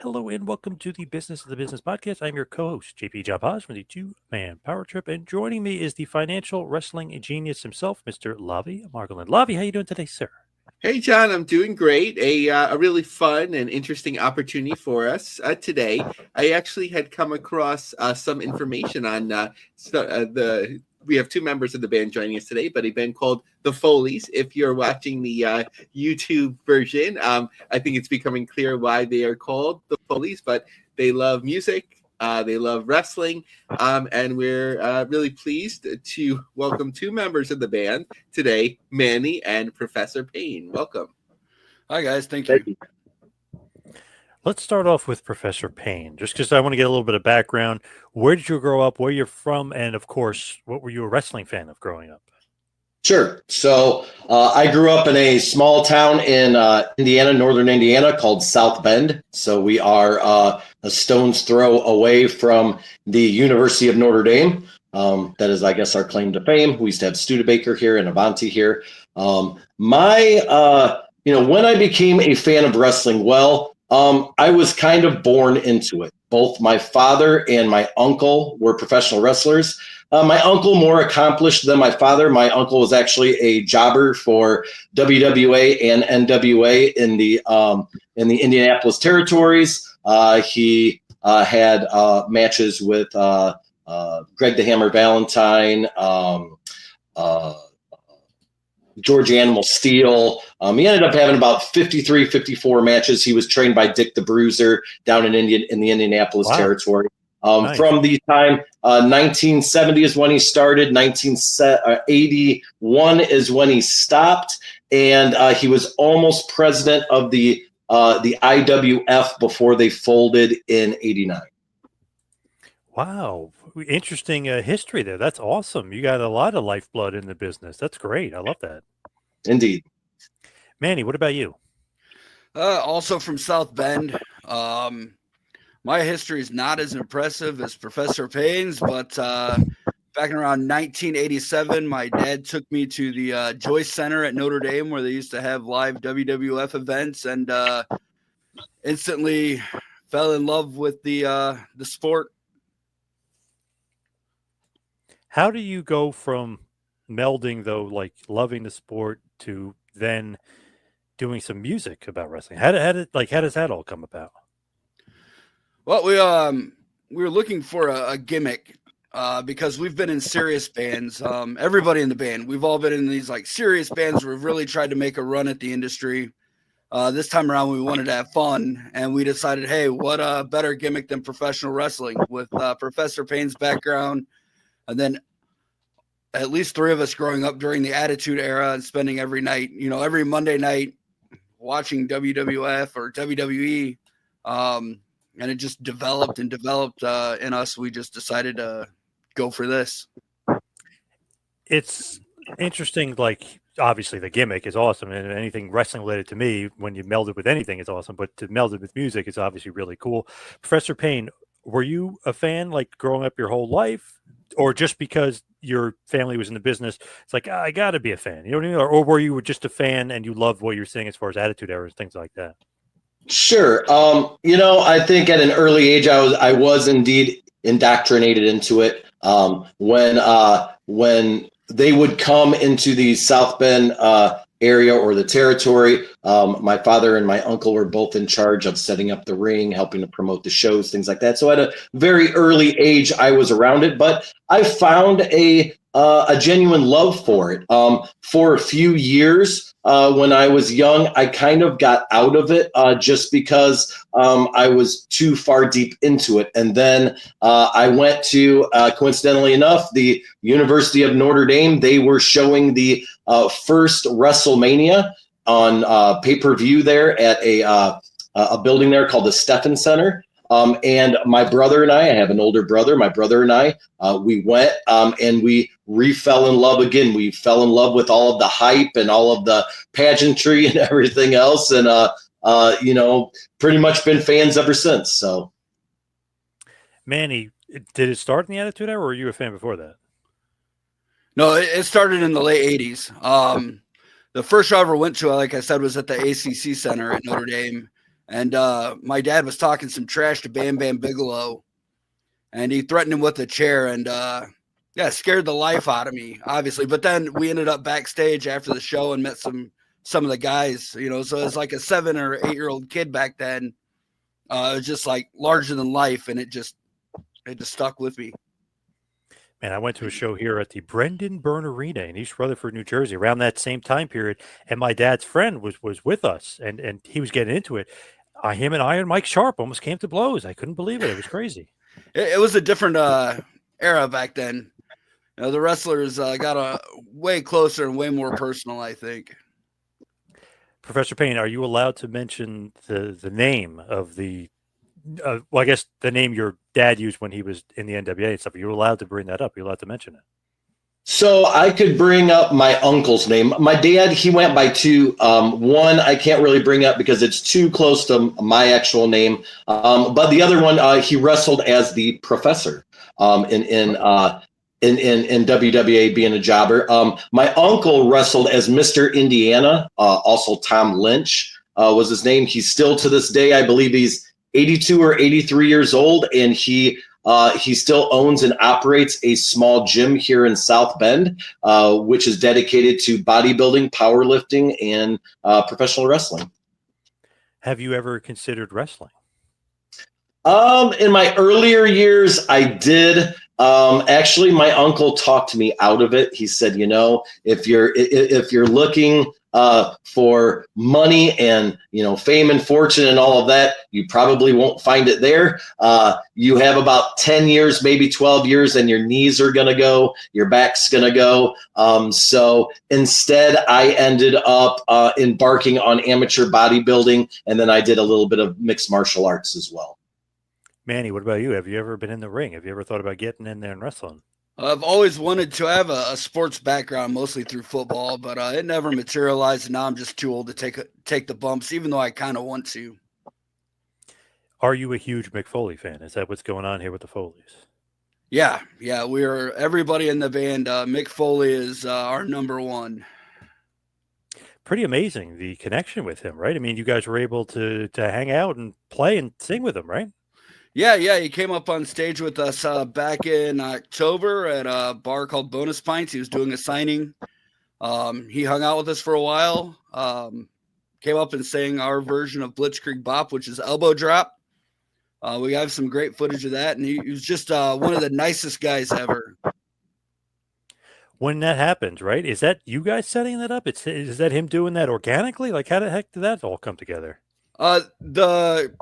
Hello and welcome to the Business of the Business podcast. I'm your co-host, JP Jabaz from the Two Man Power Trip, and joining me is the financial wrestling genius himself, Mr. Lavie Margolin. Lavie, how you doing today, sir? Hey, John, I'm doing great. A really fun and interesting opportunity for us today. I actually had come across some information on the. We have two members of the band joining us today, but a band called the Foleys. If you're watching the YouTube version, I think it's becoming clear why they are called the Foleys. But they love music, they love wrestling, and we're really pleased to welcome two members of the band today, Manny and Professor Pain. Welcome. Hi, guys. Thank you. Let's start off with Professor Pain, just because I want to get a little bit of background. Where did you grow up? Where you're from? And of course, what were you a wrestling fan of growing up? Sure. So I grew up in a small town in Indiana, northern Indiana, called South Bend. So we are a stone's throw away from the University of Notre Dame. That is, I guess, our claim to fame. We used to have Studebaker here and Avanti here. When I became a fan of wrestling, I was kind of born into it. Both my father and my uncle were professional wrestlers. My uncle more accomplished than my father. My uncle was actually a jobber for WWA and NWA in the Indianapolis territories. He had matches with Greg the Hammer Valentine, George Animal Steel. He ended up having about 53, 54 matches. He was trained by Dick the Bruiser down in the Indianapolis territory. Nice. From the time 1970 is when he started, 1981 is when he stopped, and he was almost president of the IWF before they folded in '89. Wow. Interesting history there. That's awesome. You got a lot of lifeblood in the business. That's great. I love that. Indeed. Manny, what about you? Also from South Bend. My history is not as impressive as Professor Payne's, but back in around 1987, my dad took me to the Joyce Center at Notre Dame, where they used to have live WWF events, and instantly fell in love with the sport. How do you go from melding, though, like loving the sport to then doing some music about wrestling? How does that all come about? Well, we were looking for a gimmick because we've been in serious bands. Everybody in the band, we've all been in these like serious bands where we've really tried to make a run at the industry. This time around, we wanted to have fun, and we decided, hey, what a better gimmick than professional wrestling with Professor Payne's background. And then at least three of us growing up during the Attitude Era and spending every night, every Monday night watching WWF or WWE. And it just developed in us. We just decided to go for this. It's interesting. Like, obviously the gimmick is awesome, and anything wrestling related to me, when you meld it with anything, it's awesome. But to meld it with music is obviously really cool. Professor Pain, were you a fan like growing up your whole life, or just because your family was in the business, it's like, I got to be a fan? You know what I mean? Or were you just a fan and you loved what you're saying as far as Attitude Era and things like that? Sure. I think at an early age, I was indeed indoctrinated into it. When they would come into the South Bend area or the territory, my father and my uncle were both in charge of setting up the ring, helping to promote the shows, things like that. So at a very early age, I was around it, but I found a genuine love for it. For a few years, when I was young, I kind of got out of it just because I was too far deep into it. And then I went to, coincidentally enough, the University of Notre Dame. They were showing the first WrestleMania on pay-per-view there at a building there called the Steffen Center. And my brother and I have an older brother. My brother and I, we went and we fell in love again. We fell in love with all of the hype and all of the pageantry and everything else. And, pretty much been fans ever since. So, Manny, did it start in the Attitude Era, or were you a fan before that? No, it started in the late 80s. The first show I ever went to, like I said, was at the ACC Center at Notre Dame. And my dad was talking some trash to Bam Bam Bigelow, and he threatened him with a chair, and scared the life out of me, obviously. But then we ended up backstage after the show and met some of the guys, so it was like a 7 or 8 year old kid back then. It was just like larger than life, and it just stuck with me. Man, I went to a show here at the Brendan Byrne Arena in East Rutherford, New Jersey, around that same time period, and my dad's friend was with us, and he was getting into it. Him and I and Mike Sharp almost came to blows. I couldn't believe it. It was crazy. It was a different era back then. The wrestlers got way closer and way more personal, I think. Professor Pain, are you allowed to mention the name of the well, I guess the name your dad used when he was in the NWA and stuff? Are you allowed to bring that up? Are you allowed to mention it? So I could bring up my uncle's name. My dad, he went by two. One I can't really bring up because it's too close to my actual name. But the other one, he wrestled as the Professor in WWA, being a jobber. My uncle wrestled as Mr. Indiana, also Tom Lynch was his name. He's still, to this day, I believe he's 82 or 83 years old, and he still owns and operates a small gym here in South Bend, which is dedicated to bodybuilding, powerlifting, and professional wrestling. Have you ever considered wrestling? In my earlier years, I did. Actually, my uncle talked me out of it. He said, if you're looking for money and fame and fortune and all of that, you probably won't find it there. You have about 10 years, maybe 12 years, and your knees are going to go, your back's going to go. So instead, I ended up embarking on amateur bodybuilding, and then I did a little bit of mixed martial arts as well. Manny, what about you? Have you ever been in the ring? Have you ever thought about getting in there and wrestling? I've always wanted to have a sports background, mostly through football, but it never materialized. And now I'm just too old to take the bumps, even though I kind of want to. Are you a huge Mick Foley fan? Is that what's going on here with the Foleys? Yeah. We are, everybody in the band. Mick Foley is our number one. Pretty amazing, the connection with him, right? I mean, you guys were able to hang out and play and sing with him, right? Yeah, he came up on stage with us back in October at a bar called Bonus Pints. He was doing a signing. He hung out with us for a while. Came up and sang our version of Blitzkrieg Bop, which is Elbow Drop. We have some great footage of that, and he was just one of the nicest guys ever. When that happens, right? Is that you guys setting that up? Is that him doing that organically? Like, how the heck did that all come together? The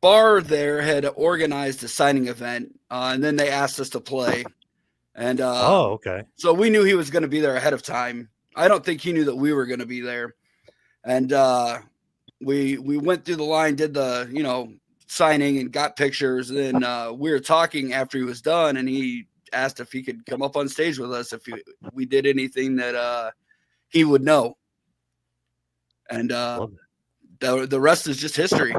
bar there had organized a signing event, and then they asked us to play. And okay. So we knew he was going to be there ahead of time. I don't think he knew that we were going to be there. And we went through the line, did the signing, and got pictures. And then we were talking after he was done, and he asked if he could come up on stage with us if we did anything that he would know. And the rest is just history.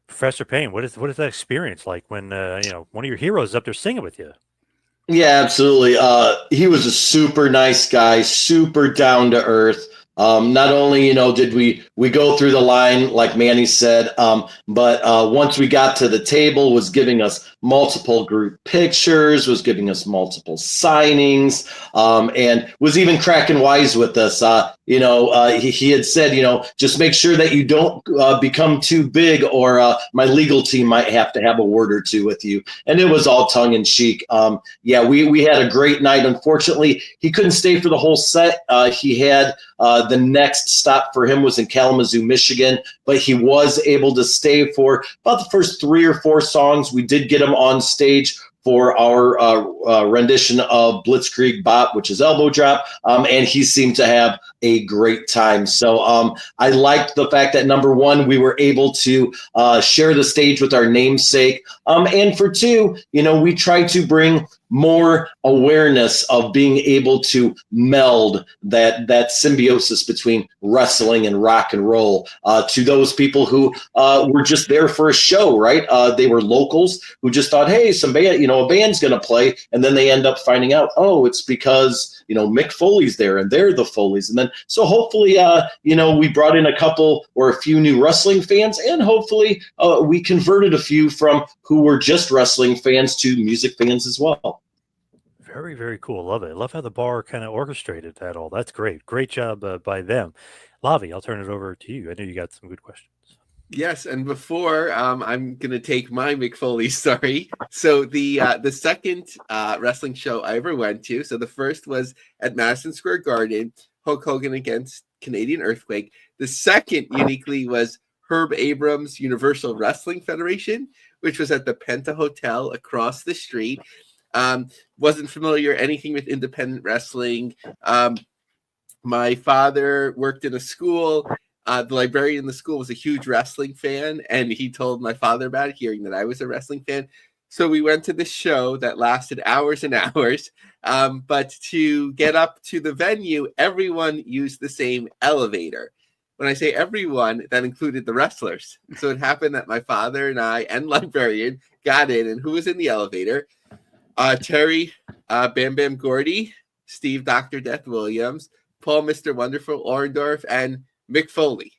Professor Pain, what is that experience like when one of your heroes is up there singing with you? Yeah, absolutely. He was a super nice guy, super down to earth. Not only did we go through the line like Manny said, but once we got to the table, was giving us multiple group pictures, was giving us multiple signings, and was even cracking wise with us. He had said, just make sure that you don't become too big, or my legal team might have to have a word or two with you. And it was all tongue in cheek. We had a great night. Unfortunately, he couldn't stay for the whole set. He had the next stop for him was in Kalamazoo, Michigan, but he was able to stay for about the first 3 or 4 songs. We did get him on stage for our rendition of Blitzkrieg Bop, which is Elbow Drop, and he seemed to have a great time. So I liked the fact that, number one, we were able to share the stage with our namesake, and for two, we try to bring more awareness of being able to meld that symbiosis between wrestling and rock and roll to those people who were just there for a show, right? They were locals who just thought, hey, a band's going to play, and then they end up finding out, oh, it's because Mick Foley's there, and they're the Foleys, and then so hopefully, we brought in a couple or a few new wrestling fans, and hopefully we converted a few from who were just wrestling fans to music fans as well. Very, very cool. Love it. I love how the bar kind of orchestrated that all. That's great. Great job by them. Lavie, I'll turn it over to you. I know you got some good questions. Yes, and before I'm gonna take my Mick Foley story. So the second wrestling show I ever went to. So the first was at Madison Square Garden, Hulk Hogan against Canadian Earthquake. The second, uniquely, was Herb Abrams' Universal Wrestling Federation, which was at the Penta Hotel across the street. Wasn't familiar anything with independent wrestling. My father worked in a school. The librarian in the school was a huge wrestling fan, and he told my father about it, hearing that I was a wrestling fan. So we went to this show that lasted hours and hours. But to get up to the venue, everyone used the same elevator. When I say everyone, that included the wrestlers. So it happened that my father and I and librarian got in, and who was in the elevator? Terry Bam Bam Gordy, Steve Dr. Death Williams, Paul Mr. Wonderful Orndorff, and Mick Foley.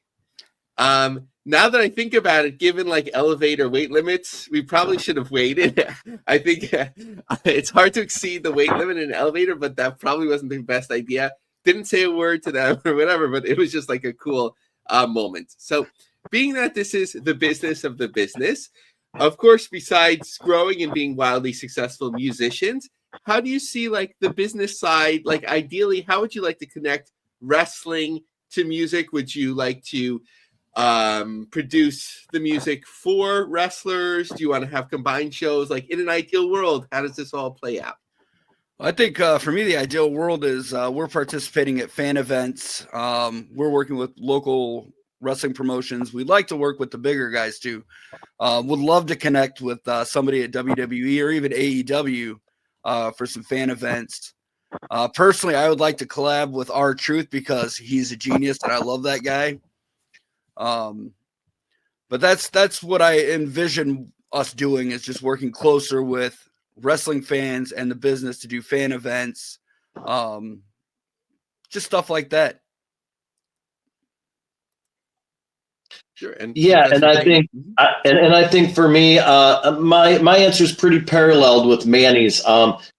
Now that I think about it, given like elevator weight limits, we probably should have waited. I think it's hard to exceed the weight limit in an elevator, but that probably wasn't the best idea. Didn't say a word to them or whatever, but it was just like a cool moment. So being that this is the business of the business, of course, besides growing and being wildly successful musicians, how do you see like the business side? Like ideally, how would you like to connect wrestling to music? Would you like to produce the music for wrestlers? Do you want to have combined shows? Like in an ideal world, how does this all play out? I think for me, the ideal world is we're participating at fan events. We're working with local wrestling promotions. We'd like to work with the bigger guys too. Would love to connect with somebody at WWE or even AEW for some fan events. Personally, I would like to collab with R-Truth because he's a genius and I love that guy. But that's what I envision us doing, is just working closer with wrestling fans and the business to do fan events, just stuff like that. Sure. And I think, and I think for me, my answer is pretty paralleled with Manny's.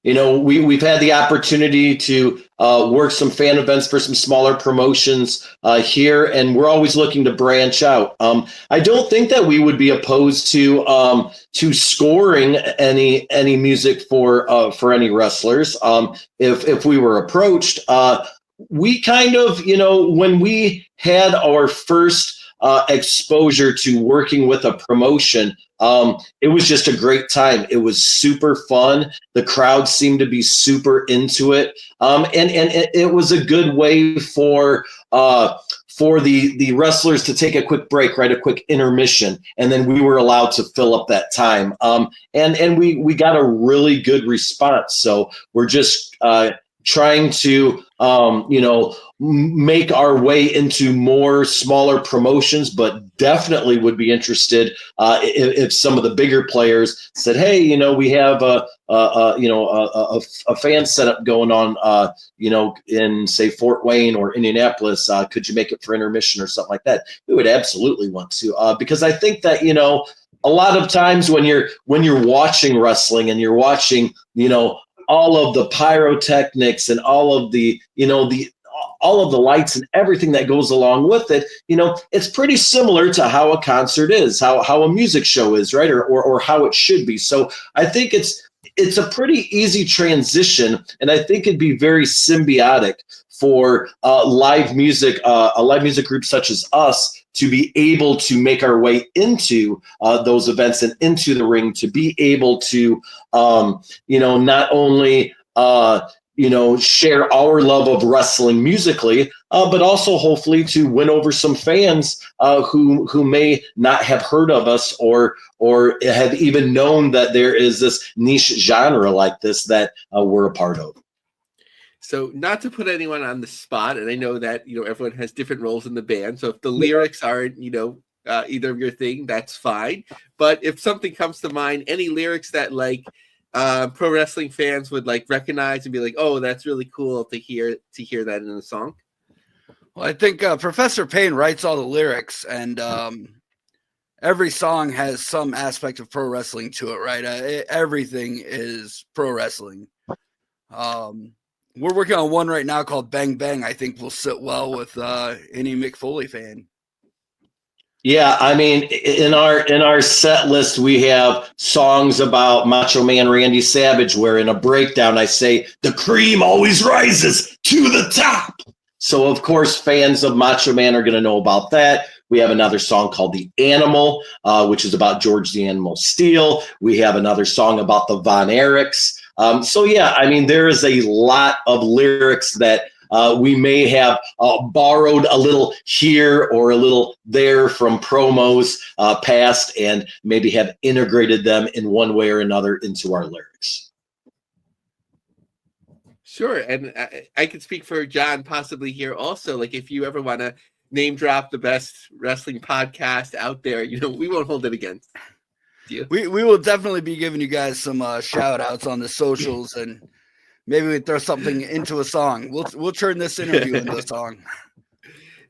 We've had the opportunity to work some fan events for some smaller promotions here, and we're always looking to branch out. I don't think that we would be opposed to scoring any music for any wrestlers if we were approached. We kind of, when we had our first exposure to working with a promotion, it was just a great time. It was super fun. The crowd seemed to be super into it, and it was a good way for the wrestlers to take a quick break, right, a quick intermission, and then we were allowed to fill up that time. And we got a really good response. So we're just trying to make our way into more smaller promotions, but definitely would be interested if some of the bigger players said, hey, we have a fan setup going on, in say Fort Wayne or Indianapolis. Could you make it for intermission or something like that? We would absolutely want to, because I think that, a lot of times when you're watching wrestling and you're watching, all of the pyrotechnics and all of the lights and everything that goes along with it, it's pretty similar to how a concert is, how a music show is, right? Or how it should be. So I think it's a pretty easy transition, and I think it'd be very symbiotic for a live music group such as us to be able to make our way into those events and into the ring, to be able to, not only share our love of wrestling musically, but also hopefully to win over some fans who may not have heard of us or have even known that there is this niche genre like this that we're a part of. So not to put anyone on the spot, and I know that, everyone has different roles in the band. So if the lyrics aren't, either of your thing, that's fine. But if something comes to mind, any lyrics that pro wrestling fans would recognize and be like, oh, that's really cool to hear that in a song. Well, I think Professor Pain writes all the lyrics, and every song has some aspect of pro wrestling to it, right? Everything is pro wrestling. We're working on one right now called Bang Bang. I think will sit well with any Mick Foley fan. Yeah, I mean, in our set list, we have songs about Macho Man Randy Savage, where in a breakdown I say, the cream always rises to the top. So, of course, fans of Macho Man are going to know about that. We have another song called The Animal, which is about George the Animal Steele. We have another song about the Von Erichs. So, yeah, I mean, there is a lot of lyrics that we may have borrowed a little here or a little there from promos past and maybe have integrated them in one way or another into our lyrics. Sure. And I could speak for John possibly here also. If you ever want to name drop the best wrestling podcast out there, we won't hold it against you. We will definitely be giving you guys some shout outs on the socials, and maybe we throw something into a song. We'll turn this interview into a song.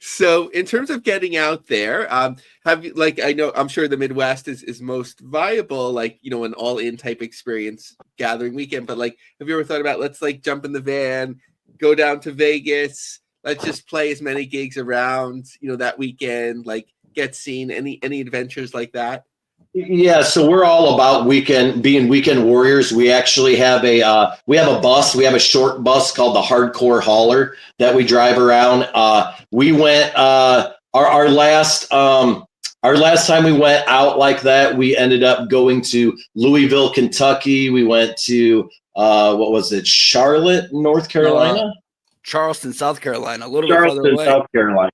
So in terms of getting out there, have you I'm sure the Midwest is most viable, an all-in type experience gathering weekend, but have you ever thought about let's jump in the van, go down to Vegas, let's just play as many gigs around, that weekend, get seen, any adventures like that? Yeah, so we're all about being weekend warriors. We actually have a bus. We have a short bus called the Hardcore Hauler that we drive around. We went our last time we went out like that, we ended up going to Louisville, Kentucky. We went to Charlotte, North Carolina? Charleston, South Carolina, a little bit further away. South Carolina.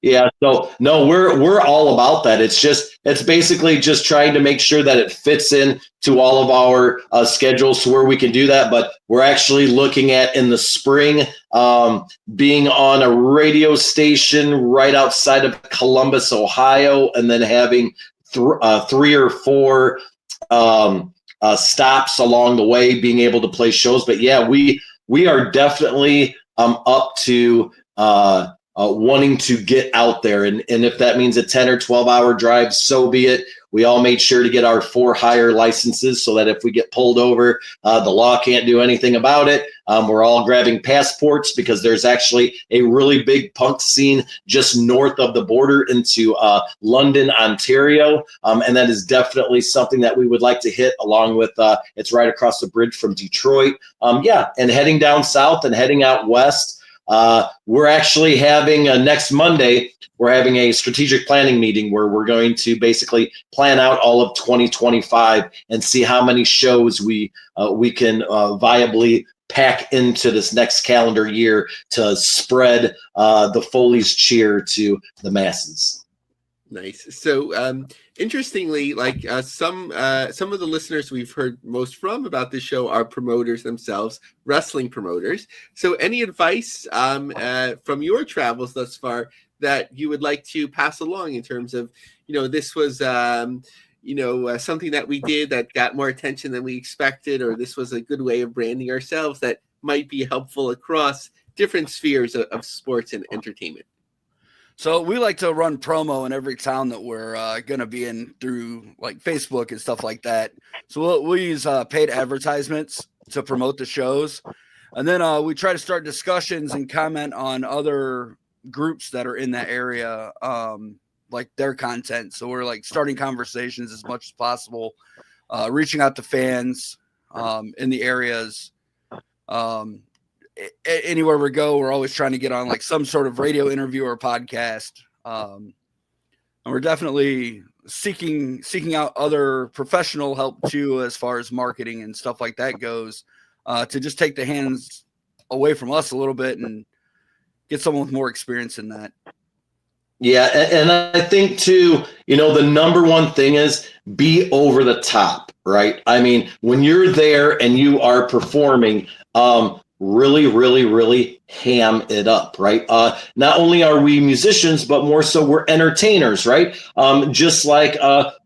Yeah. So no, we're all about that. It's basically just trying to make sure that it fits in to all of our schedules to where we can do that. But we're actually looking at in the spring being on a radio station right outside of Columbus, Ohio, and then having 3 or 4 stops along the way, being able to play shows. But yeah, we are definitely up to wanting to get out there. And if that means a 10 or 12 hour drive, so be it. We all made sure to get our 4 hire licenses so that if we get pulled over, the law can't do anything about it. We're all grabbing passports because there's actually a really big punk scene just north of the border into London, Ontario. And that is definitely something that we would like to hit along with it's right across the bridge from Detroit. And heading down south and heading out west. We're actually having next Monday, we're having a strategic planning meeting where we're going to basically plan out all of 2025 and see how many shows we can viably pack into this next calendar year to spread the Foleys cheer to the masses. Nice. So interestingly, some of the listeners we've heard most from about this show are promoters themselves, wrestling promoters. So any advice from your travels thus far that you would like to pass along in terms of, this was something that we did that got more attention than we expected, or this was a good way of branding ourselves that might be helpful across different spheres of sports and entertainment? So we like to run promo in every town that we're going to be in through Facebook and stuff like that. So we'll use paid advertisements to promote the shows. And then we try to start discussions and comment on other groups that are in that area, their content. So we're starting conversations as much as possible, reaching out to fans in the areas. Anywhere we go, we're always trying to get on some sort of radio interview or podcast. And we're definitely seeking out other professional help too, as far as marketing and stuff like that goes, to just take the away from us a little bit and get someone with more experience in that. Yeah, and I think too, the number one thing is be over the top, right? I mean, when you're there and you are performing, really, really, really ham it up, right? Not only are we musicians, but more so we're entertainers, right? Just like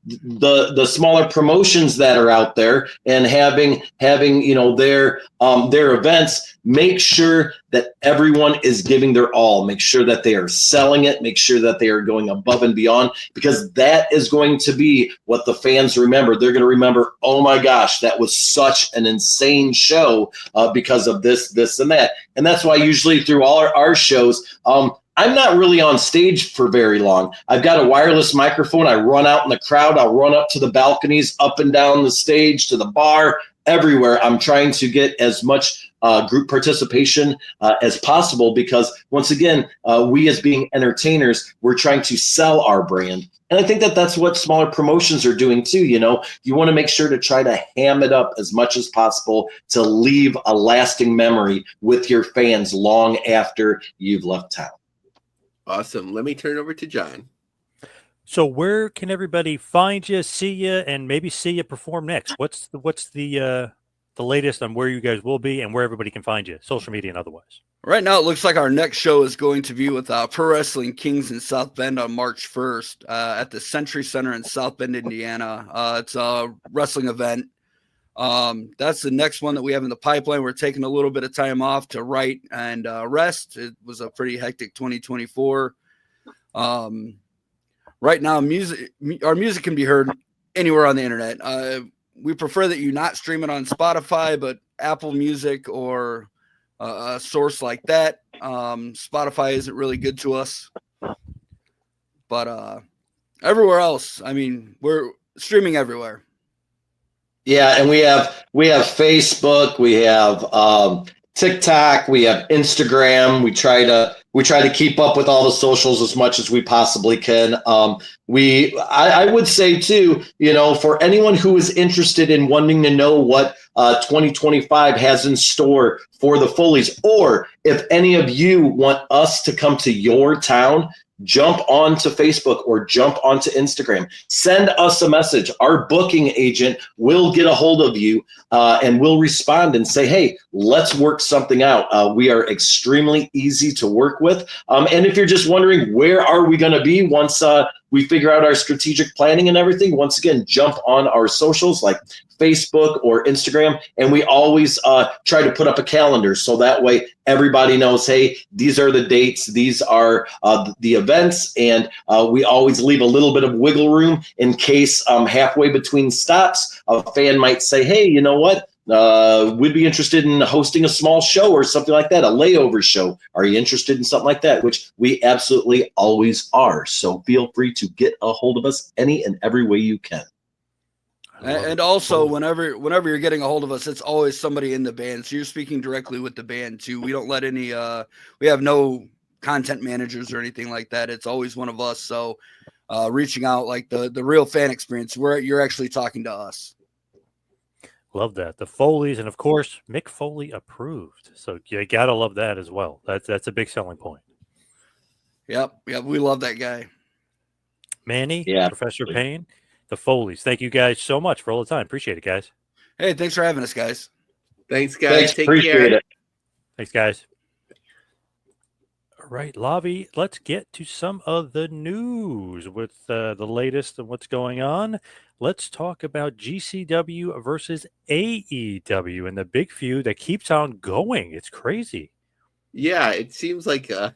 the smaller promotions that are out there and having their events. Make sure that everyone is giving their all. Make sure that they are selling it. Make sure that they are going above and beyond, because that is going to be what the fans remember. They're going to remember, oh my gosh, that was such an insane show because of this, and that. And that's why usually through all our shows, I'm not really on stage for very long. I've got a wireless microphone. I run out in the crowd. I'll run up to the balconies, up and down the stage, to the bar, everywhere. I'm trying to get as much group participation as possible, because once again, we as being entertainers, we're trying to sell our brand. And I think that that's what smaller promotions are doing too. You want to make sure to try to ham it up as much as possible to leave a lasting memory with your fans long after you've left town. Awesome. Let me turn over to John. So where can everybody find you, see you, and maybe see you perform next? What's the latest on where you guys will be and where everybody can find you, social media and otherwise? Right now, it looks like our next show is going to be with Pro Wrestling Kings in South Bend on March 1st at the Century Center in South Bend, Indiana. It's a wrestling event. That's the next one that we have in the pipeline. We're taking a little bit of time off to write and rest. It was a pretty hectic 2024. Right now, our music can be heard anywhere on the internet. We prefer that you not stream it on Spotify, but Apple Music or a source like that. Spotify isn't really good to us, but everywhere else, I mean, we're streaming everywhere. Yeah, and we have Facebook, we have TikTok, we have Instagram. We try to keep up with all the socials as much as we possibly can. I would say too, for anyone who is interested in wanting to know what 2025 has in store for the Foleys, or if any of you want us to come to your town, jump onto Facebook or jump onto Instagram. Send us a message. Our booking agent will get a hold of you and will respond and say, hey, let's work something out. We are extremely easy to work with. And if you're just wondering, where are we going to be once we figure out our strategic planning and everything, once again, jump on our socials like Facebook or Instagram, and we always try to put up a calendar so that way everybody knows, hey, these are the dates, these are the events, and we always leave a little bit of wiggle room in case halfway between stops a fan might say, hey, you know what? We'd be interested in hosting a small show or something like that, a layover show. Are you interested in something like that? Which we absolutely always are. So feel free to get a hold of us any and every way you can. And also, whenever you're getting a hold of us, it's always somebody in the band. So you're speaking directly with the band too. We don't let any. We have no content managers or anything like that. It's always one of us. So reaching out like the real fan experience, where you're actually talking to us. Love that. The Foleys, and of course, Mick Foley approved. So you gotta love that as well. That's a big selling point. Yep, we love that guy. Manny, yeah, Professor Pain, the Foleys. Thank you guys so much for all the time. Appreciate it, guys. Hey, thanks for having us, guys. Thanks, guys. Thanks, Take appreciate care. it. Thanks, guys. All right, Lavie, let's get to some of the news with the latest of what's going on. Let's talk about GCW versus AEW and the big feud that keeps on going. It's crazy. Yeah, it seems like a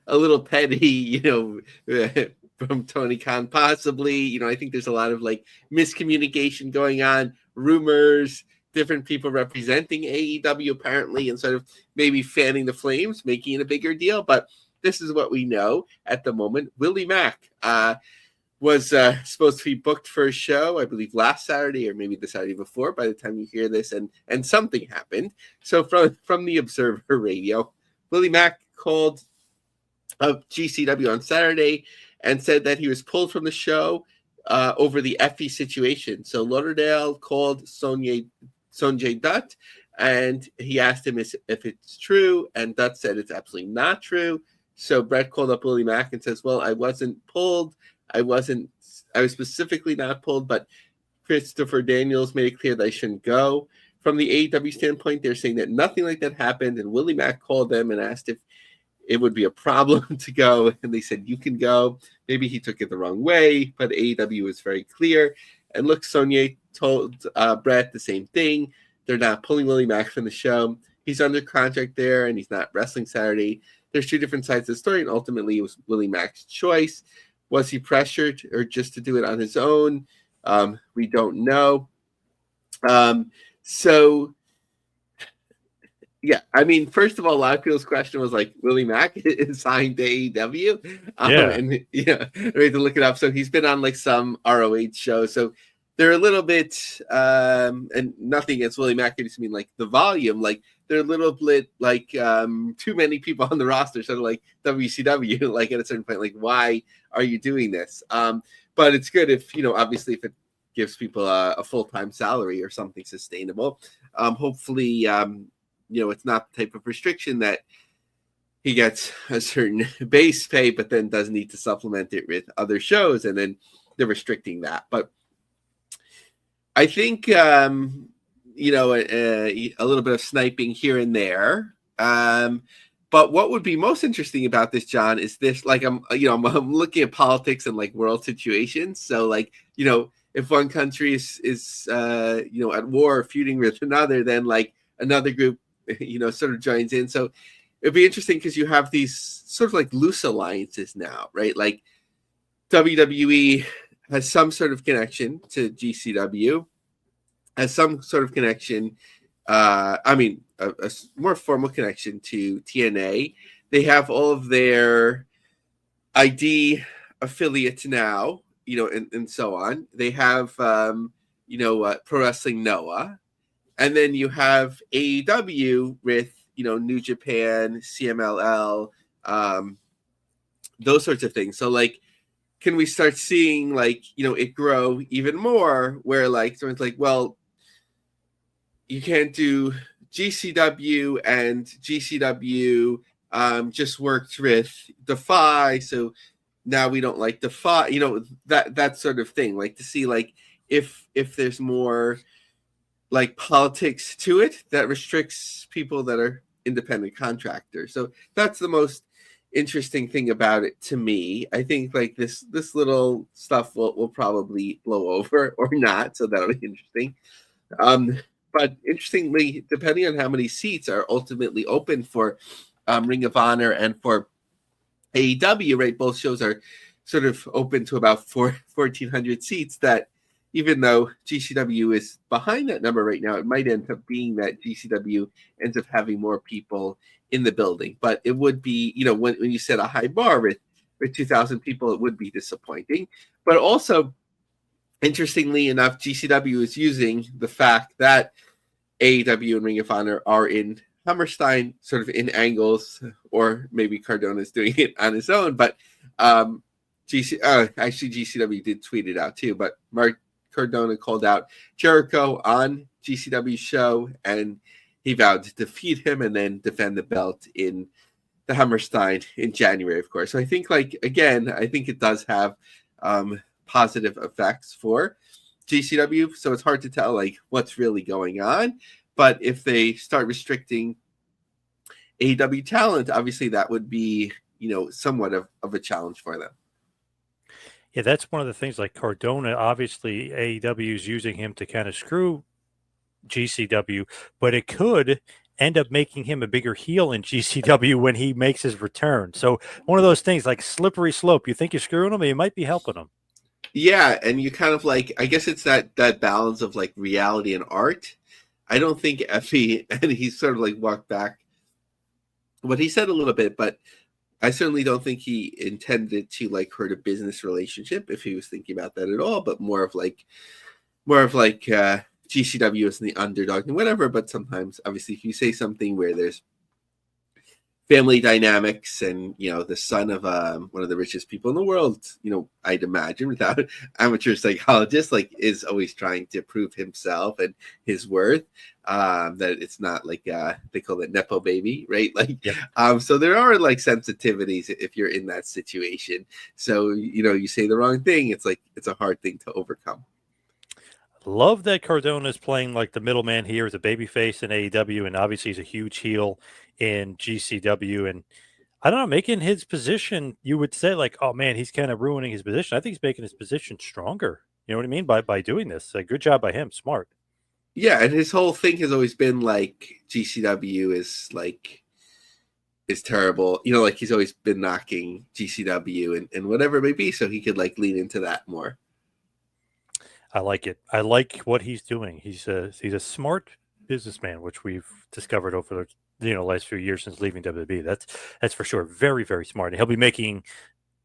little petty, from Tony Khan, possibly. I think there's a lot of like miscommunication going on, rumors, different people representing AEW apparently, and sort of maybe fanning the flames, making it a bigger deal. But this is what we know at the moment. Willie Mack was supposed to be booked for a show, I believe last Saturday or maybe the Saturday before, by the time you hear this, and something happened. So from the Observer Radio, Willie Mack called up GCW on Saturday and said that he was pulled from the show over the Effie situation. So Lauderdale called Sonjay Dutt And he asked him if it's true, and Dutch said it's absolutely not true. So Brett called up Willie Mack and says, well, I wasn't pulled. I was specifically not pulled, but Christopher Daniels made it clear that I shouldn't go. From the AEW standpoint, they're saying that nothing like that happened, and Willie Mack called them and asked if it would be a problem to go, and they said, you can go. Maybe he took it the wrong way, but AEW was very clear. And look, Sonya told Brett the same thing. They're not pulling Willie Mack from the show. He's under contract there, and he's not wrestling Saturday. There's two different sides of the story, and ultimately it was Willie Mack's choice. Was he pressured or just to do it on his own? We don't know. So, yeah, I mean, first of all, a lot of people's question was like, Willie Mack is signed to AEW? And, yeah, we had to look it up. So he's been on like some ROH show. So they're a little bit, and nothing against Willie Mack, I just mean like the volume, like they're a little bit like too many people on the roster, sort of like WCW, like at a certain point, like, why are you doing this? But it's good if, obviously if it gives people a full-time salary or something sustainable. Hopefully, it's not the type of restriction that he gets a certain base pay, but then does need to supplement it with other shows, and then they're restricting that. But I think, a little bit of sniping here and there. But what would be most interesting about this, John, is this, like, I'm looking at politics and like world situations. So like, if one country is at war or feuding with another, then like another group, sort of joins in. So it'd be interesting because you have these sort of like loose alliances now, right? Like WWE has some sort of connection to GCW, has some sort of connection, a more formal connection to TNA. They have all of their ID affiliates now, and so on. They have, Pro Wrestling Noah. And then you have AEW with, New Japan, CMLL, those sorts of things. So, like, can we start seeing, like, it grow even more where, like, someone's like, well, you can't do GCW, and GCW just worked with Defy, so now we don't like Defy, that sort of thing. Like, to see, like, if there's more like politics to it that restricts people that are independent contractors. So that's the most interesting thing about it to me. I think like this little stuff will probably blow over or not, so that'll be interesting. But interestingly, depending on how many seats are ultimately open for Ring of Honor and for AEW, right? Both shows are sort of open to about 1,400 seats. That even though GCW is behind that number right now, it might end up being that GCW ends up having more people in the building. But it would be, when you set a high bar with 2,000 people, it would be disappointing. But also, interestingly enough, GCW is using the fact that AEW and Ring of Honor are in Hammerstein, sort of in angles, or maybe Cardona is doing it on his own. But GCW did tweet it out too. But Mark Cardona called out Jericho on GCW's show, and he vowed to defeat him and then defend the belt in the Hammerstein in January, of course. So I think, like, again, I think it does have positive effects for GCW. So it's hard to tell, like, what's really going on. But if they start restricting AEW talent, obviously that would be, somewhat of a challenge for them. Yeah, that's one of the things. Like Cardona, obviously AEW is using him to kind of screw GCW, but it could end up making him a bigger heel in GCW when he makes his return. So one of those things, like slippery slope. You think you're screwing him, you might be helping him. Yeah, and you kind of like, I guess it's that balance of like reality and art. I don't think Effie, and he sort of like walked back what he said a little bit, but I certainly don't think he intended to like hurt a business relationship if he was thinking about that at all, but more of like GCW is the underdog and whatever. But sometimes, obviously, if you say something where there's family dynamics, and the son of one of the richest people in the world, I'd imagine, without amateur psychologist, like, is always trying to prove himself and his worth, that it's not like they call it nepo baby, right? Like, Yep. so there are like sensitivities if you're in that situation. So you say the wrong thing, it's like it's a hard thing to overcome. Love that Cardona is playing like the middleman here as a babyface in AEW, and obviously he's a huge heel in GCW. And I don't know, making his position, you would say like, oh man, he's kind of ruining his position. I think he's making his position stronger. You know what I mean by doing this? Good job by him. Smart. Yeah, and his whole thing has always been like GCW is terrible. Like he's always been knocking GCW and whatever it may be, so he could like lean into that more. I like it. I like what he's doing. He's a smart businessman, which we've discovered over the last few years since leaving WWE. That's for sure. Very, very smart. And he'll be making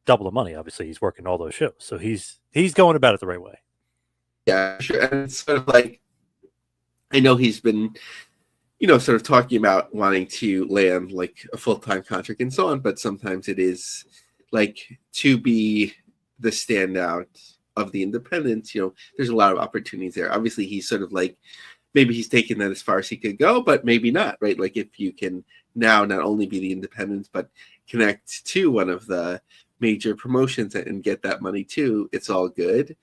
double the money. Obviously, he's working all those shows, so he's going about it the right way. Yeah, sure. And it's sort of like, I know he's been, sort of talking about wanting to land like a full-time contract and so on, but sometimes it is like to be the standout of the independents, there's a lot of opportunities there. Obviously, he's sort of like, maybe he's taken that as far as he could go, but maybe not, right? Like if you can now not only be the independents, but connect to one of the major promotions and get that money too, it's all good.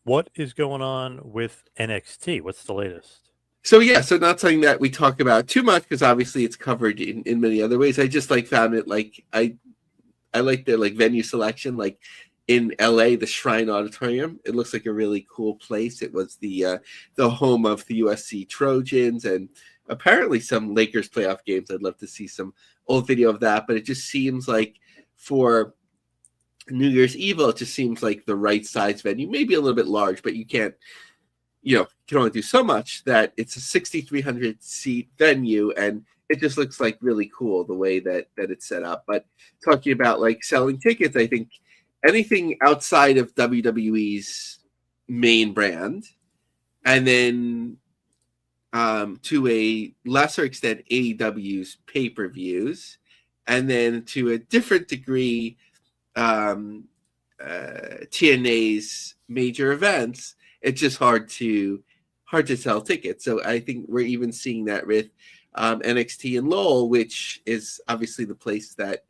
What is going on with NXT? What's the latest? So not something that we talk about too much because obviously it's covered in many other ways. I just like found it like I like their like venue selection, like in LA, the Shrine Auditorium. It looks like a really cool place. It was the home of the USC Trojans and apparently some Lakers playoff games. I'd love to see some old video of that, but it just seems like for New Year's Eve, it just seems like the right size venue, maybe a little bit large, but you can't, you can only do so much. That it's a 6,300 seat venue, and it just looks like really cool the way that it's set up. But talking about like selling tickets, I think anything outside of WWE's main brand, and then to a lesser extent AEW's pay-per-views, and then to a different degree TNA's major events, it's just hard to sell tickets. So I think we're even seeing that with NXT and Lowell, which is obviously the place that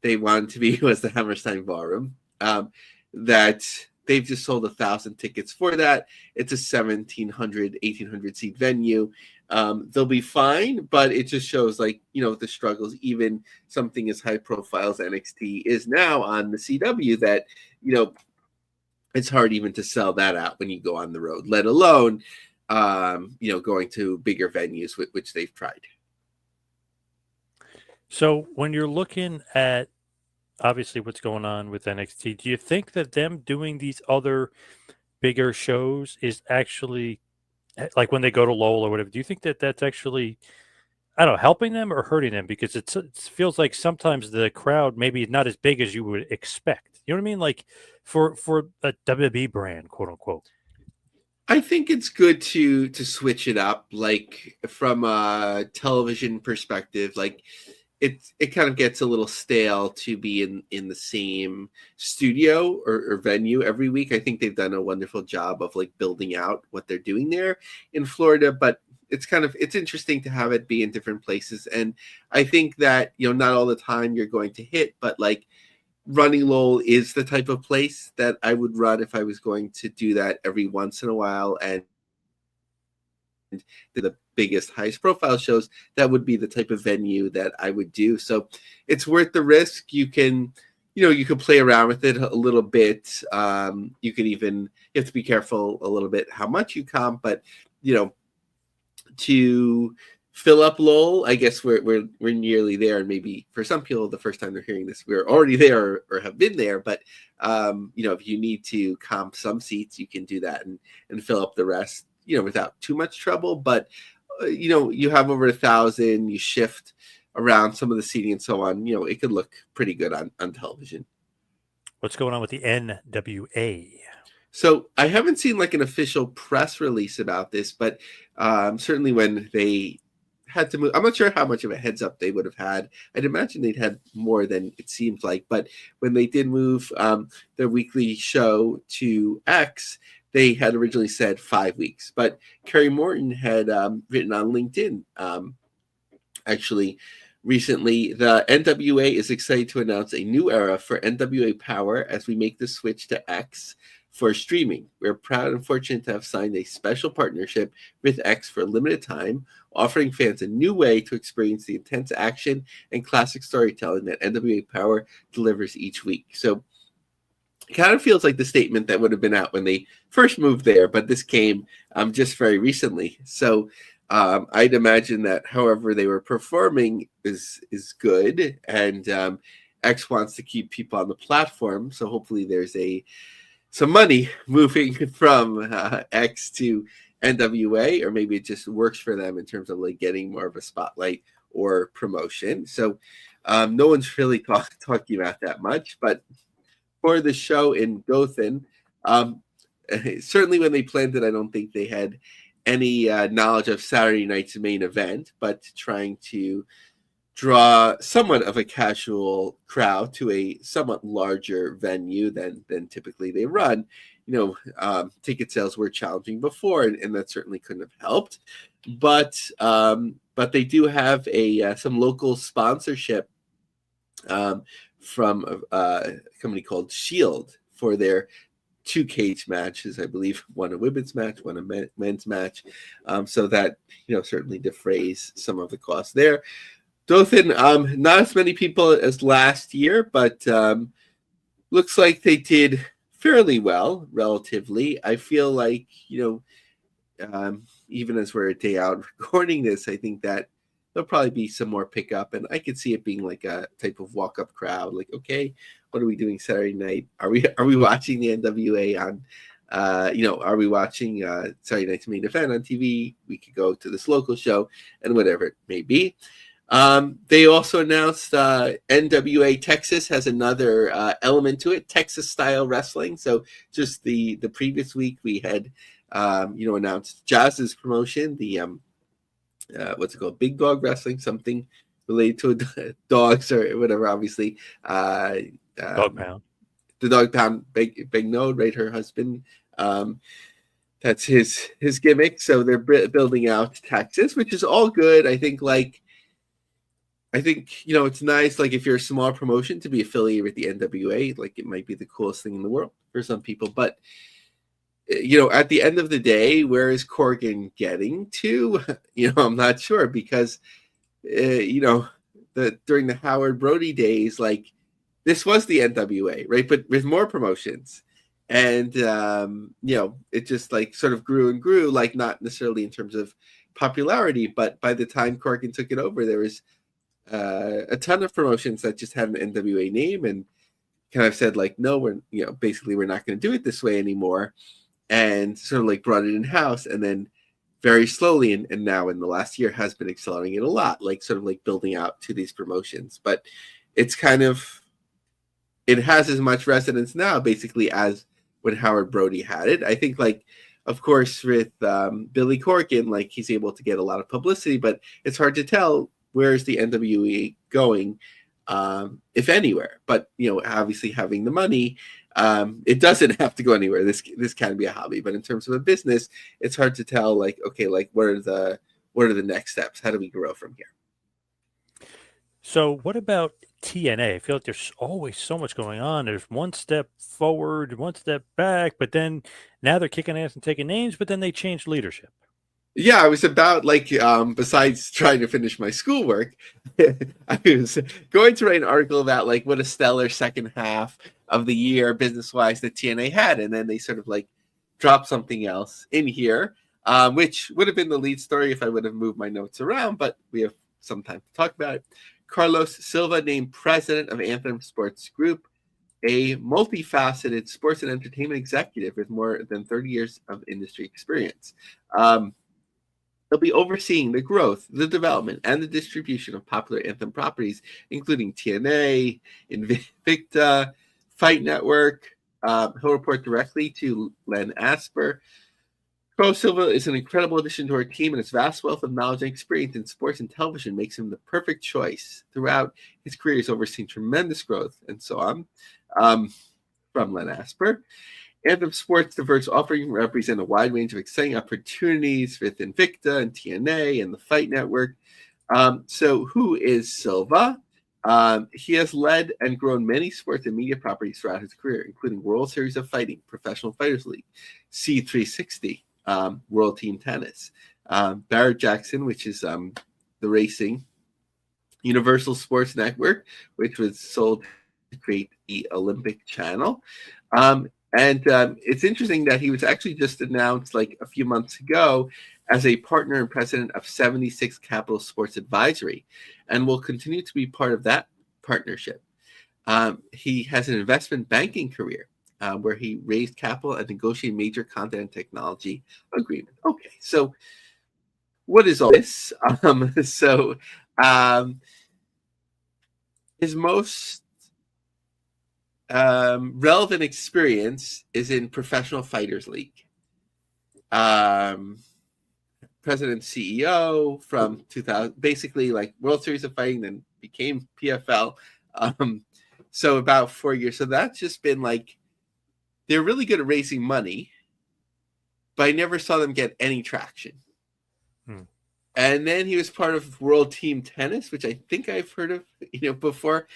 they wanted to be, was the Hammerstein Ballroom. That they've just sold 1,000 tickets for that. It's a 1,700, 1,800 seat venue. They'll be fine, but it just shows like, the struggles, even something as high profile as NXT is now on the CW, that, it's hard even to sell that out when you go on the road, let alone, going to bigger venues, which they've tried. So when you're looking at obviously what's going on with NXT, do you think that them doing these other bigger shows is actually, like when they go to Lowell or whatever, do you think that that's actually, I don't know, helping them or hurting them? Because it feels like sometimes the crowd maybe not as big as you would expect. You know what I mean? Like for a WWE brand, quote unquote. I think it's good to switch it up, like from a television perspective. Like it kind of gets a little stale to be in the same studio or venue every week. I think they've done a wonderful job of like building out what they're doing there in Florida, but it's interesting to have it be in different places. And I think that, not all the time you're going to hit, but like running Lowell is the type of place that I would run if I was going to do that every once in a while. And the biggest, highest profile shows, that would be the type of venue that I would do. So it's worth the risk. You can play around with it a little bit. You have to be careful a little bit how much you comp, but to fill up Lowell, I guess we're nearly there. And maybe for some people, the first time they're hearing this, we're already there or have been there. But if you need to comp some seats, you can do that and fill up the rest, without too much trouble. But you have over 1,000, you shift around some of the seating and so on, it could look pretty good on television. What's going on with the NWA? So I haven't seen like an official press release about this, but certainly when they had to move. I'm not sure how much of a heads up they would have had. I'd imagine they'd had more than it seems like. But when they did move their weekly show to X, they had originally said 5 weeks. But Kerry Morton had written on LinkedIn actually recently, the NWA is excited to announce a new era for NWA Power as we make the switch to X for streaming. We're proud and fortunate to have signed a special partnership with X for a limited time, offering fans a new way to experience the intense action and classic storytelling that NWA Power delivers each week. So it kind of feels like the statement that would have been out when they first moved there, but this came just very recently. So I'd imagine that however they were performing is good, and X wants to keep people on the platform. So hopefully there's some money moving from X to NWA, or maybe it just works for them in terms of like getting more of a spotlight or promotion. So no one's really talking about that much, but for the show in Dothan, certainly when they planned it, I don't think they had any knowledge of Saturday night's main event, but trying to draw somewhat of a casual crowd to a somewhat larger venue than typically they run. Ticket sales were challenging before, and that certainly couldn't have helped. But they do have some local sponsorship from a company called Shield for their 2 cage matches, I believe, one a women's match, one a men's match. So that, certainly defrays some of the costs there. Dothan, not as many people as last year, but looks like they did fairly well, relatively. I feel like, even as we're a day out recording this, I think that there'll probably be some more pickup, and I could see it being like a type of walk-up crowd. Like, okay, what are we doing Saturday night? Are we watching the NWA on? Are we watching Saturday night's main event on TV? We could go to this local show, and whatever it may be. They also announced NWA Texas has another element to it, Texas-style wrestling. So just the previous week we had announced Jazz's promotion, the what's it called? Big Dog Wrestling, something related to dogs or whatever, obviously. Dog Pound. The Dog Pound, Big Node, right? Her husband. That's his gimmick. So they're building out Texas, which is all good. I think it's nice, like if you're a small promotion, to be affiliated with the NWA. Like it might be the coolest thing in the world for some people. But at the end of the day, where is Corgan getting to? I'm not sure, because during the Howard Brody days, like this was the NWA, right? But with more promotions. And it just like sort of grew and grew, like not necessarily in terms of popularity, but by the time Corgan took it over, there was a ton of promotions that just had an NWA name and kind of said like, no, we're not going to do it this way anymore, and sort of like brought it in house, and then very slowly and now in the last year has been accelerating it a lot, like sort of like building out to these promotions. But it's it has as much resonance now basically as when Howard Brody had it. I think like, of course, with Billy Corgan, like he's able to get a lot of publicity, but it's hard to tell where is the NWA going, if anywhere. But obviously having the money, it doesn't have to go anywhere. This can be a hobby, but in terms of a business, it's hard to tell. Like, okay, like what are the next steps? How do we grow from here? So what about TNA? I feel like there's always so much going on. There's one step forward, one step back, but then now they're kicking ass and taking names, but then they changed leadership. Yeah, I was about like, besides trying to finish my schoolwork, I was going to write an article about like what a stellar second half of the year business-wise that TNA had. And then they sort of like dropped something else in here, which would have been the lead story if I would have moved my notes around, but we have some time to talk about it. Carlos Silva named president of Anthem Sports Group, a multifaceted sports and entertainment executive with more than 30 years of industry experience. They'll be overseeing the growth, the development, and the distribution of popular Anthem properties, including TNA, Invicta, Fight Network. He'll report directly to Len Asper, Carlos Silva is an incredible addition to our team, and his vast wealth of knowledge and experience in sports and television makes him the perfect choice. Throughout his career, he's overseen tremendous growth, and so on. From Len Asper. Anthem Sports' diverse offering represent a wide range of exciting opportunities with Invicta and TNA and the Fight Network. So who is Silva? He has led and grown many sports and media properties throughout his career, including World Series of Fighting, Professional Fighters League, C360, World Team Tennis, Barrett Jackson, which is the racing, Universal Sports Network, which was sold to create the Olympic Channel. And it's interesting that he was actually just announced like a few months ago as a partner and president of 76 Capital Sports Advisory, and will continue to be part of that partnership. He has an investment banking career where he raised capital and negotiated major content and technology agreement. Okay, so what is all this? His most relevant experience is in Professional Fighters League. President CEO from 2000, basically like World Series of Fighting, then became PFL. So about 4 years. So that's just been like, they're really good at raising money, but I never saw them get any traction. And then he was part of World Team Tennis, which I think I've heard of, before.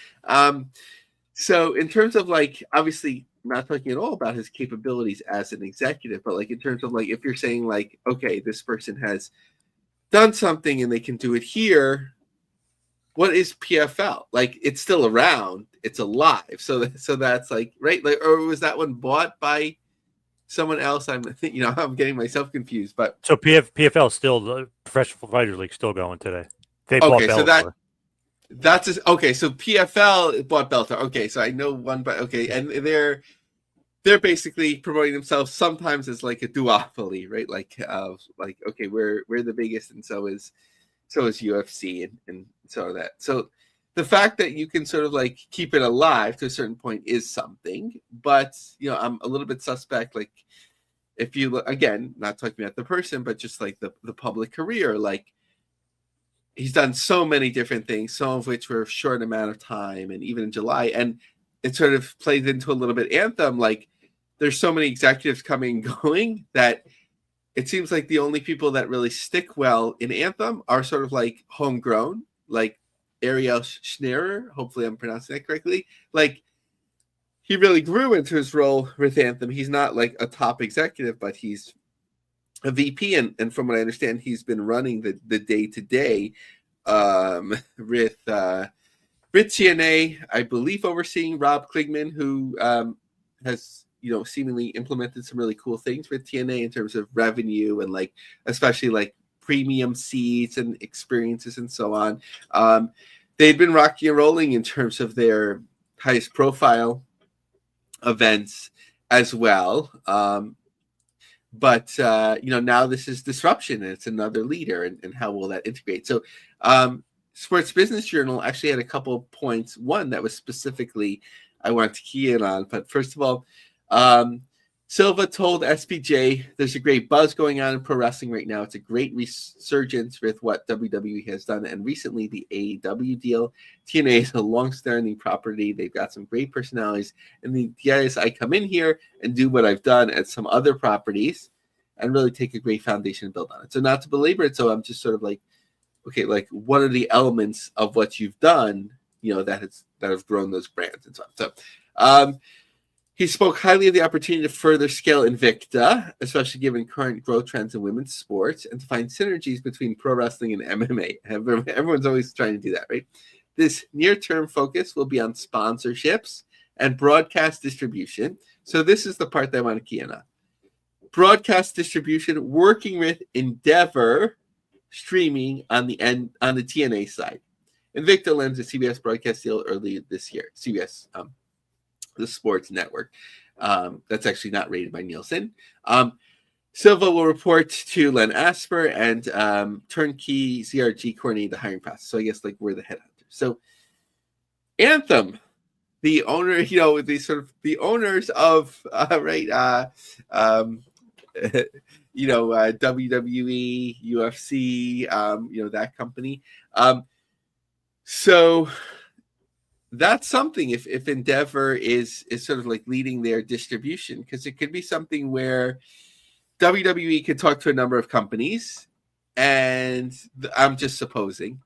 So in terms of like, obviously not talking at all about his capabilities as an executive, but like in terms of like, if you're saying like, okay, this person has done something and they can do it here, what is PFL? Like, it's still around, it's alive. So that's like, right. Like, or was that one bought by someone else? I'm getting myself confused, but so PFL still, the Professional Fighters League still going today. They bought okay, so Bellator. that's okay. So PFL bought Bellator. Okay, so I know one, but okay, and they're basically promoting themselves sometimes as like a duopoly, right? Like okay, we're the biggest, and so is UFC, and so that. So the fact that you can sort of like keep it alive to a certain point is something, but I'm a little bit suspect. Like if you look, again, not talking about the person, but just like the public career, like. He's done so many different things, some of which were a short amount of time, and even in July. And it sort of plays into a little bit Anthem. Like, there's so many executives coming and going that it seems like the only people that really stick well in Anthem are sort of like homegrown, like Ariel Schneerer. Hopefully I'm pronouncing that correctly. Like, he really grew into his role with Anthem. He's not like a top executive, but he's a VP, and from what I understand, he's been running the day-to-day with TNA, I believe, overseeing Rob Kligman, who has seemingly implemented some really cool things with TNA in terms of revenue and like especially like premium seats and experiences and so on. They'd been rocking and rolling in terms of their highest profile events as well. But now this is disruption, and it's another leader, and how will that integrate? So Sports Business Journal actually had a couple of points. One that was specifically I wanted to key in on. But first of all, Silva told SPJ, there's a great buzz going on in pro wrestling right now. It's a great resurgence with what WWE has done. And recently the AEW deal. TNA is a long-standing property. They've got some great personalities. And the idea is I come in here and do what I've done at some other properties and really take a great foundation and build on it. So not to belabor it. So I'm just sort of like, okay, like what are the elements of what you've done, that have grown those brands and so on. So, he spoke highly of the opportunity to further scale Invicta, especially given current growth trends in women's sports, and to find synergies between pro wrestling and MMA. Everyone's always trying to do that, right? This near-term focus will be on sponsorships and broadcast distribution. So this is the part that I want to key in on. Broadcast distribution, working with Endeavor streaming on the TNA side. Invicta lands a CBS broadcast deal early this year. CBS, the sports network. That's actually not rated by Nielsen. Silva will report to Len Asper, and Turnkey ZRG coordinate the hiring process. So I guess like we're the headhunters. So Anthem, the owner, the owners of WWE, UFC, that company. So that's something if Endeavor is sort of like leading their distribution, because it could be something where WWE could talk to a number of companies, and I'm just supposing,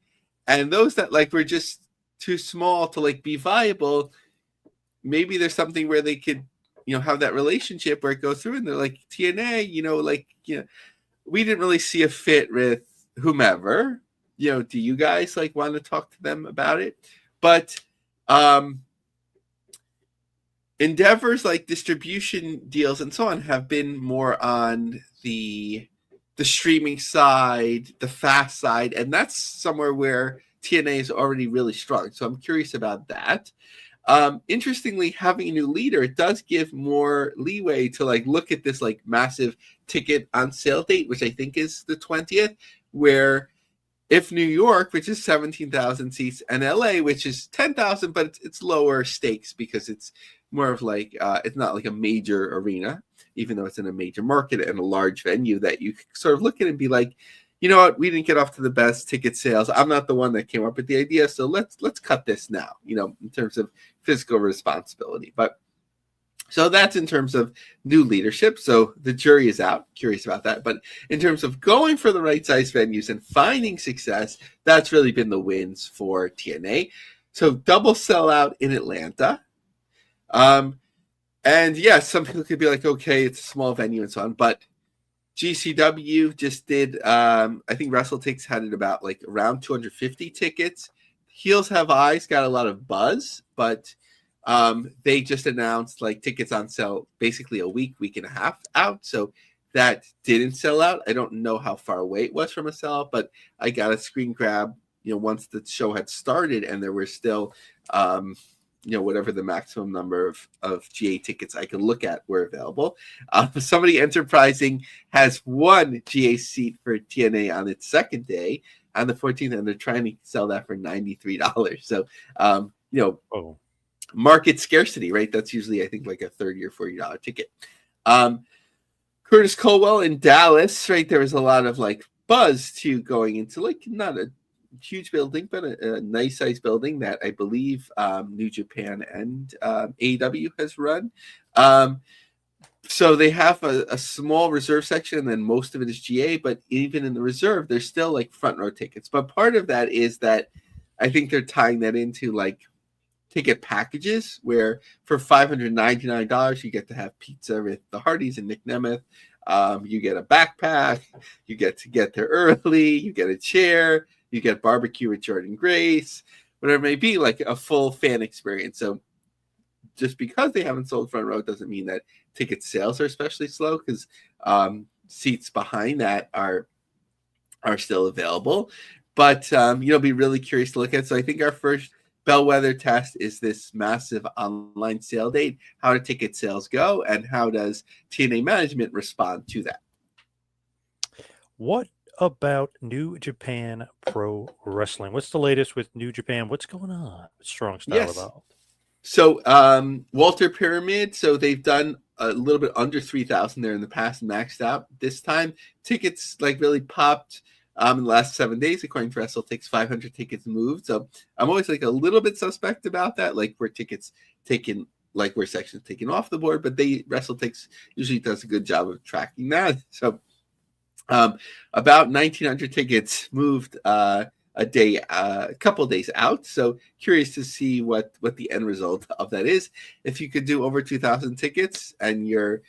and those that like were just too small to like be viable, maybe there's something where they could have that relationship where it goes through and they're like, TNA, we didn't really see a fit with whomever. Do you guys like want to talk to them about it? But Endeavor's like distribution deals and so on have been more on the streaming side, the fast side, and that's somewhere where TNA is already really strong. So I'm curious about that. Interestingly, having a new leader, it does give more leeway to like look at this like massive ticket on sale date, which I think is the 20th, where if New York, which is 17,000 seats, and LA, which is 10,000, but it's lower stakes because it's more of like, it's not like a major arena, even though it's in a major market and a large venue that you sort of look at and be like, you know what, we didn't get off to the best ticket sales. I'm not the one that came up with the idea, so let's cut this now, in terms of fiscal responsibility. But so that's in terms of new leadership. So the jury is out. Curious about that. But in terms of going for the right size venues and finding success, that's really been the wins for TNA. So double sellout in Atlanta. And yes, some people could be like, okay, it's a small venue and so on, but GCW just did, I think WrestleTix had it about like around 250 tickets. Heels Have Eyes got a lot of buzz, but they just announced like tickets on sale basically a week and a half out. So that didn't sell out. I don't know how far away it was from a sellout, but I got a screen grab, once the show had started and there were still, whatever the maximum number of GA tickets I could look at were available. Somebody enterprising has one GA seat for TNA on its second day on the 14th, and they're trying to sell that for $93. So, market scarcity, right? That's usually, I think, like a $30 or $40 ticket. Curtis Colwell in Dallas, right? There was a lot of like buzz to going into like not a huge building, but a nice size building that I believe New Japan and AEW has run. So they have a small reserve section, and then most of it is GA. But even in the reserve, there's still like front row tickets. But part of that is that I think they're tying that into like ticket packages, where for $599 you get to have pizza with the Hardys and Nick Nemeth. You get a backpack. You get to get there early. You get a chair. You get barbecue with Jordan Grace, whatever it may be, like a full fan experience. So just because they haven't sold front row doesn't mean that ticket sales are especially slow, because seats behind that are still available. But, be really curious to look at. So I think our first bellwether test is this massive online sale date. How do ticket sales go, and how does TNA management respond to that? What about New Japan Pro Wrestling? What's the latest with New Japan? What's going on with Strong Style Evolved? So Walter Pyramid, so they've done a little bit under 3,000 there in the past, maxed out. This time, tickets like really popped in the last 7 days, according to WrestleTix. 500 tickets moved. So I'm always like a little bit suspect about that, like where tickets taken, like where sections taken off the board, but WrestleTix usually does a good job of tracking that. So about 1,900 tickets moved a couple days out. So curious to see what the end result of that is. If you could do over 2,000 tickets and you're,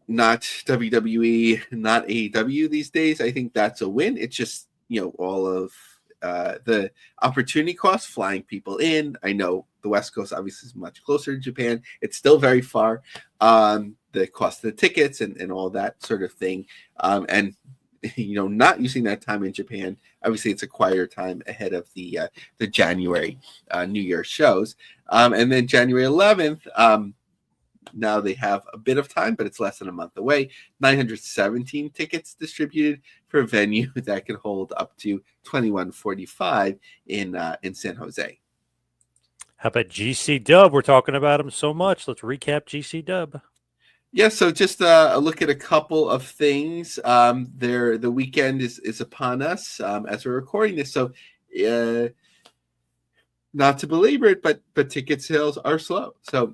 not WWE, not AEW these days, I think that's a win. It's just, all of the opportunity costs, flying people in. I know the West Coast obviously is much closer to Japan. It's still very far. The cost of the tickets and all that sort of thing. And not using that time in Japan. Obviously, it's a quieter time ahead of the January New Year shows. And then January 11th, now they have a bit of time, but it's less than a month away. 917 tickets distributed for a venue that can hold up to 2,145 in San Jose. How about GC Dub? We're talking about them so much. Let's recap GC Dub. Yeah, so just a look at a couple of things. The weekend is upon us as we're recording this. So, not to belabor it, but ticket sales are slow. So,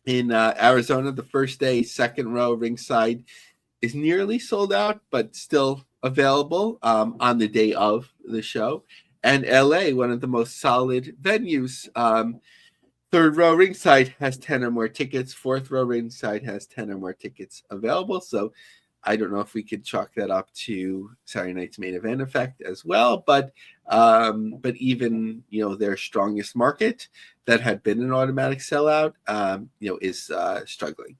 in Arizona, the first day, second row ringside is nearly sold out, but still available on the day of the show. And LA, one of the most solid venues. Third row ringside has 10 or more tickets. Fourth row ringside has 10 or more tickets available. So I don't know if we could chalk that up to Saturday night's main event effect as well. But even their strongest market that had been an automatic sellout, is struggling.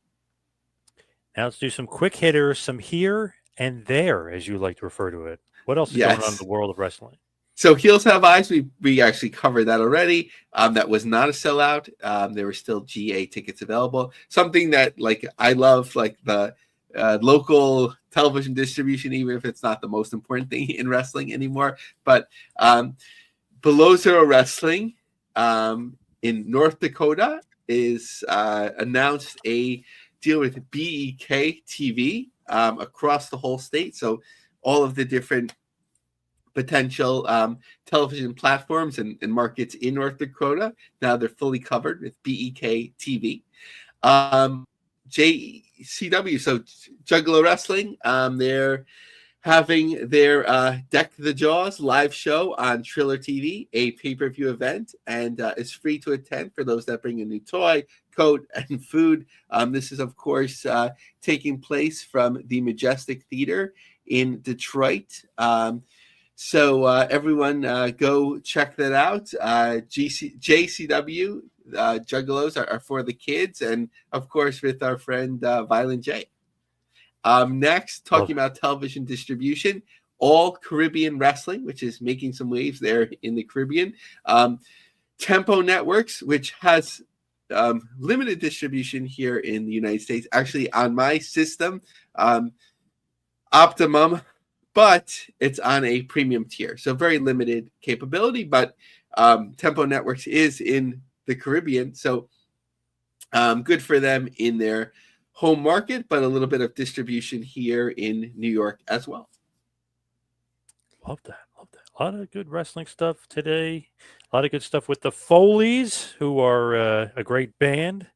Now let's do some quick hitters, some here and there, as you like to refer to it. What else is going on in the world of wrestling? So Heels Have Eyes, we actually covered that already. That was not a sellout. There were still GA tickets available. Something that I love, like the local television distribution, even if it's not the most important thing in wrestling anymore. But Below Zero Wrestling in North Dakota is announced a deal with BEK TV across the whole state. So all of the different potential television platforms and markets in North Dakota. Now they're fully covered with BEK TV. JCW, so Juggalo Wrestling, they're having their Deck the Jaws live show on Triller TV, a pay-per-view event, and it's free to attend for those that bring a new toy, coat, and food. This is, of course, taking place from the Majestic Theater in Detroit. So everyone go check that out. JCW Juggalos are for the kids, and of course with our friend Violent J. Next, talking about television distribution, All Caribbean Wrestling, which is making some waves there in the Caribbean. Tempo Networks, which has limited distribution here in the United States. Actually, on my system, Optimum, but it's on a premium tier. So very limited capability, but Tempo Networks is in the Caribbean. So good for them in their home market, but a little bit of distribution here in New York as well. Love that. A lot of good wrestling stuff today. A lot of good stuff with the Foleys, who are a great band.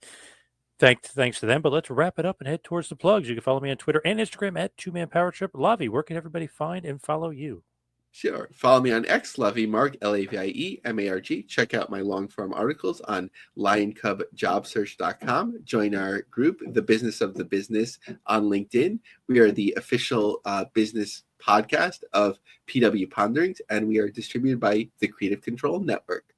Thanks to them. But let's wrap it up and head towards the plugs. You can follow me on Twitter and Instagram at 2Man Power Trip. Lavie, where can everybody find and follow you? Sure. Follow me on X, Lavie Marg, LAVIE-MARG. Check out my long-form articles on LionCubJobSearch.com. Join our group, The Business of the Business, on LinkedIn. We are the official business podcast of PW Ponderings, and we are distributed by the Creative Control Network.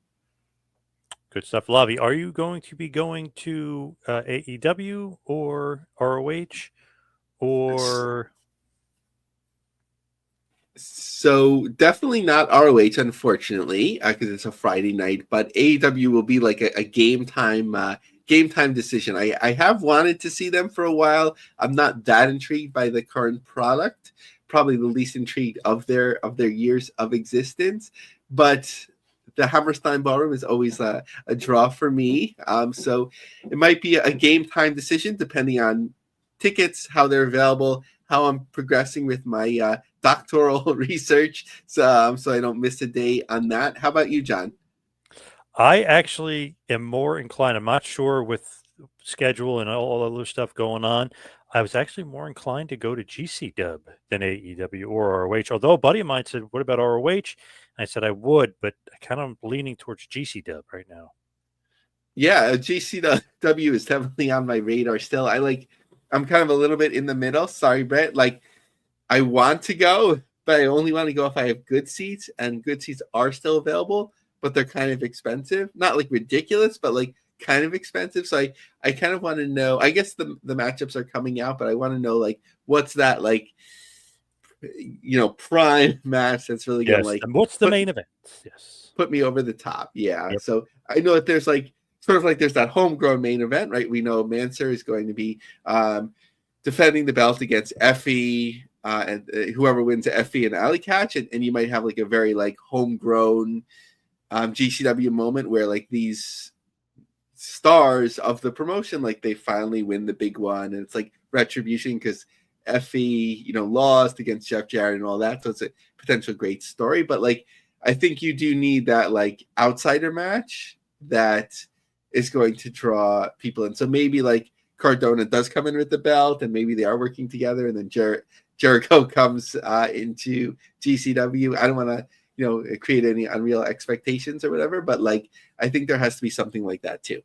Good stuff. Lavie, are you going to be going to AEW or ROH or... So definitely not ROH, unfortunately, because it's a Friday night. But AEW will be like a game time decision. I have wanted to see them for a while. I'm not that intrigued by the current product. Probably the least intrigued of their years of existence. But the Hammerstein Ballroom is always a draw for me. So it might be a game time decision depending on tickets, how they're available, how I'm progressing with my doctoral research, so I don't miss a day on that. How about you, John? I actually am more inclined. I'm not sure with schedule and all other stuff going on. I was actually more inclined to go to GCW than AEW or ROH. Although a buddy of mine said, "What about ROH?" And I said I would, but I kind of leaning towards GCW right now. Yeah, GCW is definitely on my radar still. I'm kind of a little bit in the middle. Sorry, Brett. I want to go, but I only want to go if I have good seats, and good seats are still available, but they're kind of expensive. Not like ridiculous, but like kind of expensive. So I kind of want to know, I guess the matchups are coming out, but I want to know what's that prime match that's really going to what's the main event? Yes. Put me over the top. Yeah. Yep. So I know that there's there's that homegrown main event, right? We know Mansour is going to be defending the belt against Effie, and whoever wins Effie and Alley Catch, and you might have a very homegrown GCW moment where these stars of the promotion, like they finally win the big one, and it's like retribution because Effie, lost against Jeff Jarrett and all that, so it's a potential great story. But like, I think you do need that like outsider match that is going to draw people in. So maybe like Cardona does come in with the belt, and maybe they are working together, and then Jericho comes into GCW. I don't want to create any unreal expectations or whatever, but like, I think there has to be something like that too.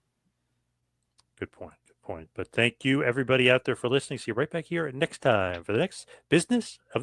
Good point. Good point. But thank you, everybody out there, for listening. See you right back here next time for the next Business of the